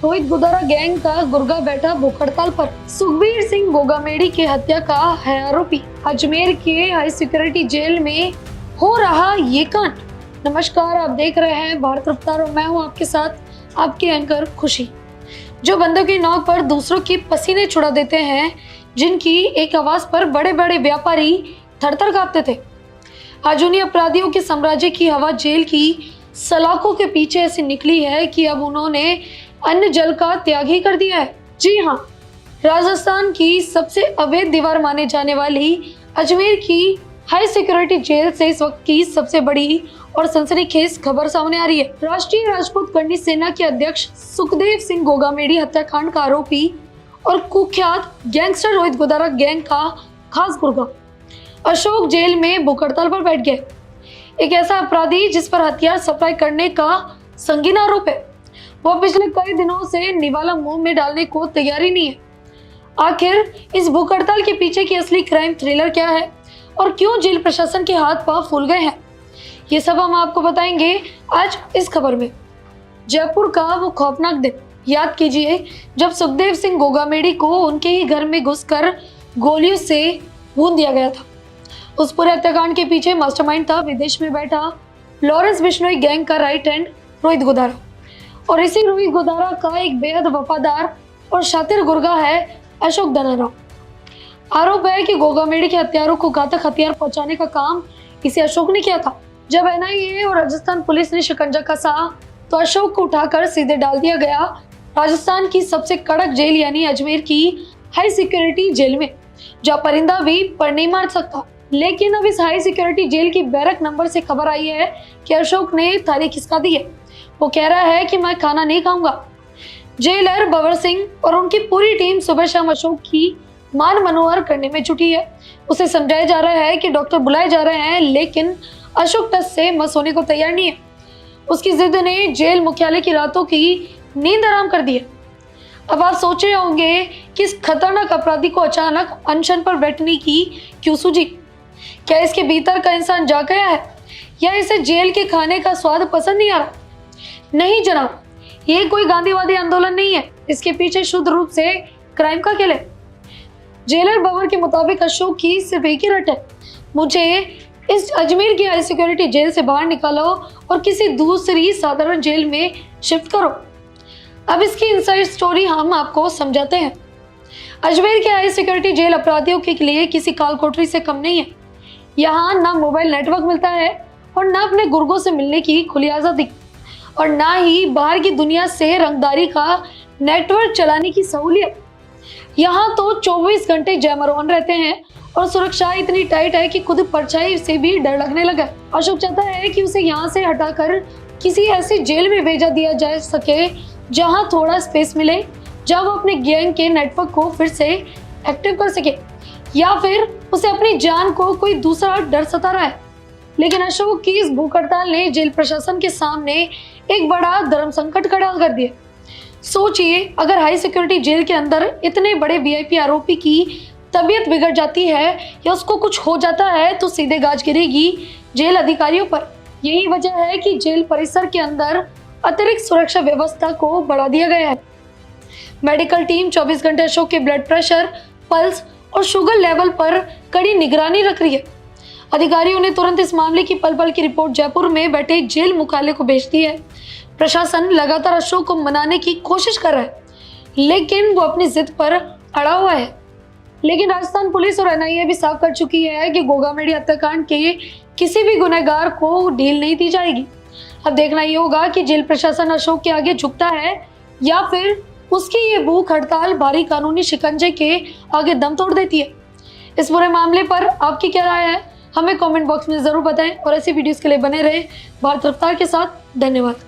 Rohit Godara gang का गुर्गा बैठा भूख हड़ताल पर। सुखबीर सिंह गोगामेडी की हत्या का है आरोपी। अजमेर के हाई सिक्योरिटी जेल में हो रहा ये कांड। नमस्कार, आप देख रहे हैं भारत रफ्तार और मैं हूं आपके साथ आपके एंकर खुशी। जो बंदों की नोक पर दूसरों की पसीने छुड़ा देते हैं, जिनकी एक आवाज पर बड़े बड़े व्यापारी थरथर कांपते थे। आज उन्हीं अपराधियों के साम्राज्य की हवा जेल की सलाखों के पीछे ऐसी निकली है कि अब उन्होंने अन्न जल का त्याग ही कर दिया है। जी हाँ, राजस्थान की सबसे अवैध दीवार माने जाने वाली अजमेर की हाई सिक्योरिटी जेल से इस वक्त की सबसे बड़ी और सनसनीखेज खबर सामने आ रही है। राष्ट्रीय राजपूत गढ़ी सेना के अध्यक्ष सुखदेव सिंह गोगामेडी हत्याकांड का आरोपी और कुख्यात गैंगस्टर रोहित गोदारा गैंग का खास गुर्गा अशोक जेल में भूख हड़ताल पर बैठ गए। एक ऐसा अपराधी जिस पर हथियार सप्लाई करने का संगीन आरोप है, वह पिछले कई दिनों से निवाला मुंह में डालने को तैयार ही नहीं है। आखिर इस भूख हड़ताल के पीछे की असली क्राइम थ्रिलर क्या है और क्यों जेल प्रशासन के हाथ पांव फूल गए हैं, ये सब हम आपको बताएंगे आज इस खबर में। जयपुर का वो खौफनाक दिन याद कीजिए जब सुखदेव सिंह गोगामेडी को उनके ही घर में घुसकर गोलियों से भून दिया गया था। उस पूरे हत्याकांड के पीछे मास्टरमाइंड था विदेश में बैठा लॉरेंस बिश्नोई गैंग का राइट हैंड रोहित गोदारा। और इसी रोहित गोदारा का एक बेहद वफादार और शातिर गुर्गा है अशोक धनाराव। आरोप है कि गोगामेडी के हत्यारों को घातक हथियार पहुंचाने का काम इसी अशोक ने किया था। जब एनआईए और राजस्थान पुलिस ने शिकंजा कसा तो अशोक को उठाकर सीधे डाल दिया गया राजस्थान की सबसे कड़क जेल यानी अजमेर की हाई सिक्योरिटी जेल में, जहाँ परिंदा भी पर नहीं मार सकता। लेकिन अब इस हाई सिक्योरिटी जेल की बैरक नंबर से खबर आई है कि अशोक ने थाली खिसका दी है। वो कह रहा है कि मैं खाना नहीं खाऊंगा। जेलर बवर सिंह और उनकी पूरी टीम सुबह शाम अशोक की मान मनोहर करने में जुटी है। उसे समझाया जा रहा है कि डॉक्टर बुलाए जा रहे हैं, लेकिन अशोक टस से मस होने को तैयार नहीं है। उसकी जिद ने जेल मुख्यालय की रातों की नींद आराम कर दी है। अब आप सोच रहे होंगे कि इस खतरनाक अपराधी को अचानक अनशन पर बैठने की क्यों सूझी? क्या इसके भीतर का इंसान जाग गया है या इसे जेल के खाने का स्वाद पसंद नहीं आ रहा? नहीं जनाब, ये कोई गांधीवादी आंदोलन नहीं है। इसके पीछे शुद्ध रूप से क्राइम का खेल है। जेलर बवर के मुताबिक अशोक की सिर्फ एक ही रट है, मुझे इस अजमेर की हाई सिक्योरिटी जेल से बाहर निकालो और किसी दूसरी साधारण जेल में शिफ्ट करो। अब इसकी इनसाइड स्टोरी हम आपको समझाते हैं। अजमेर की हाई सिक्योरिटी जेल अपराधियों के लिए किसी काल कोठरी से कम नहीं है। यहाँ ना मोबाइल नेटवर्क मिलता है और ना अपने गुर्गों से मिलने की खुली आज़ादी और ना ही बाहर की दुनिया से रंगदारी का नेटवर्क चलाने की सहूलियत। यहाँ तो 24 घंटे जैमर ऑन रहते हैं और सुरक्षा इतनी टाइट है कि खुद परछाई से भी डर लगने लगा। अशोक चाहता है कि उसे यहाँ से हटाकर किसी ऐसी जेल में भेजा दिया जा सके जहाँ थोड़ा स्पेस मिले, जहाँ वो अपने गैंग के नेटवर्क को फिर से एक्टिव कर सके, या फिर उसे अपनी जान को कोई दूसरा डर सता रहा है। लेकिन अशोक की इस भूख हड़ताल ने जेल प्रशासन के सामने एक बड़ा धर्म संकट खड़ा कर दिया। सोचिए, अगर हाई सिक्योरिटी जेल के अंदर इतने बड़े वीआईपी आरोपी की तबीयत बिगड़ जाती है या उसको कुछ हो जाता है तो सीधे गाज गिरेगी जेल अधिकारियों पर। यही वजह है कि जेल परिसर के अंदर अतिरिक्त सुरक्षा व्यवस्था को बढ़ा दिया गया है। मेडिकल टीम 24 घंटे अशोक के ब्लड प्रेशर, पल्स और शुगर लेवल पर कड़ी निगरानी रख रही है। अधिकारियों ने तुरंत इस मामले की पल पल की रिपोर्ट जयपुर में बैठे जेल मुख्यालय को भेज दी है। प्रशासन लगातार अशोक को मनाने की कोशिश कर रहा है, लेकिन वो अपनी जिद पर अड़ा हुआ है। लेकिन राजस्थान पुलिस और एनआईए भी साफ कर चुकी है कि गोगामेडी हत्याकांड के किसी भी गुनहगार को ढील नहीं दी जाएगी। अब देखना ये होगा कि जेल प्रशासन अशोक के आगे झुकता है या फिर उसकी ये भूख हड़ताल भारी कानूनी शिकंजे के आगे दम तोड़ देती है। इस पूरे मामले पर आपकी क्या राय है, हमें कमेंट बॉक्स में जरूर बताएं और ऐसी वीडियोस के लिए बने रहे भारत रफ्तार के साथ। धन्यवाद।